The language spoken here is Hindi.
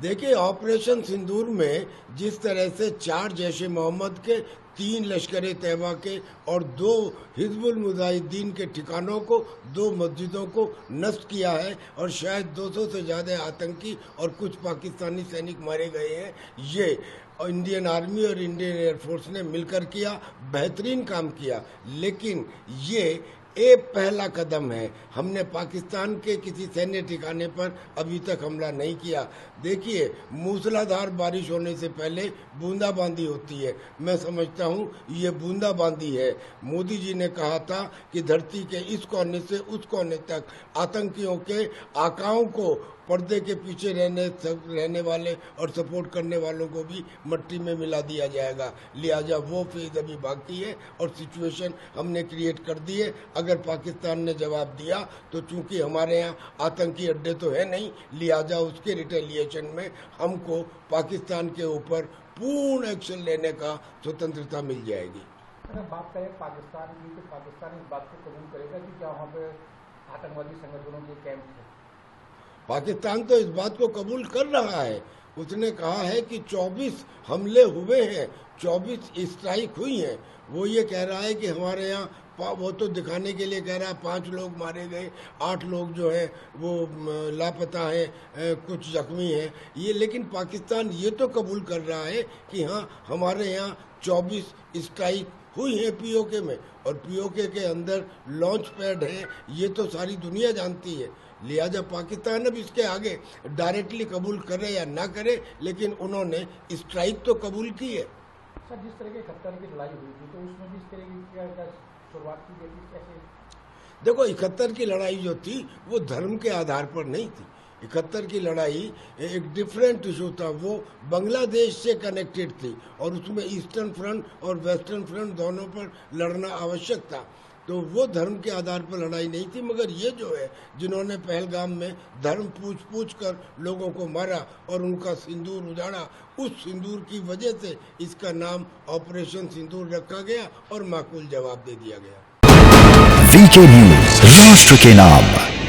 देखिए, ऑपरेशन सिंदूर में जिस तरह से 4 जैश ए मोहम्मद के, 3 लश्कर ए तैयबा के और 2 हिजबुल मुजाहिदीन के ठिकानों को, 2 मस्जिदों को नष्ट किया है और शायद 200 से ज़्यादा आतंकी और कुछ पाकिस्तानी सैनिक मारे गए हैं, ये इंडियन आर्मी और इंडियन एयरफोर्स ने मिलकर किया, बेहतरीन काम किया। लेकिन ये एक पहला कदम है। हमने पाकिस्तान के किसी सैन्य ठिकाने पर अभी तक हमला नहीं किया। देखिए, मूसलाधार बारिश होने से पहले बूंदाबांदी होती है। मैं समझता हूँ ये बूंदाबांदी है। मोदी जी ने कहा था कि धरती के इस कोने से उस कोने तक आतंकियों के आकाओं को, पर्दे के पीछे रहने वाले और सपोर्ट करने वालों को भी मट्टी में मिला दिया जाएगा। लिहाजा वो फेज अभी बाकी है और सिचुएशन हमने क्रिएट कर दी है। अगर पाकिस्तान ने जवाब दिया तो चूंकि हमारे यहाँ आतंकी अड्डे तो है नहीं, लिहाजा उसके रिटेलिएशन में हमको पाकिस्तान के ऊपर पूर्ण एक्शन लेने का स्वतंत्रता मिल जाएगी। अगर बात करें पाकिस्तान की, तो पाकिस्तान इस बात को कबूल करेगा कि क्या वहाँ पे आतंकवादी संगठनों के कैंप थे? पाकिस्तान तो इस बात को कबूल कर रहा है। उसने कहा है कि 24 हमले हुए हैं, 24 स्ट्राइक हुई हैं। वो ये कह रहा है कि हमारे यहाँ, वो तो दिखाने के लिए कह रहा है 5 लोग मारे गए, 8 लोग जो है वो लापता हैं, कुछ जख्मी हैं। ये लेकिन पाकिस्तान ये तो कबूल कर रहा है कि हाँ, हमारे यहाँ 24 स्ट्राइक हुई है पीओके में, और पीओके के अंदर लॉन्च पैड है, ये तो सारी दुनिया जानती है। लिहाजा पाकिस्तान अब इसके आगे डायरेक्टली कबूल करे या ना करे, लेकिन उन्होंने स्ट्राइक तो कबूल की है। सर, जिस तरह के 71 की लड़ाई हुई थी, तो उसमें जिस तरह की शुरुआत की गई थी, कैसे? देखो, 71 की लड़ाई जो थी वो धर्म के आधार पर नहीं थी। 71 की लड़ाई एक डिफरेंट इशू था, वो बांग्लादेश से कनेक्टेड थी और उसमें ईस्टर्न फ्रंट और वेस्टर्न फ्रंट दोनों पर लड़ना आवश्यक था। तो वो धर्म के आधार पर लड़ाई नहीं थी। मगर ये जो है, जिन्होंने पहलगाम में धर्म पूछ कर लोगों को मारा और उनका सिंदूर उजाड़ा, उस सिंदूर की वजह से इसका नाम ऑपरेशन सिंदूर रखा गया और माकूल जवाब दे दिया गया। वीके न्यूज़, राष्ट्र के नाम।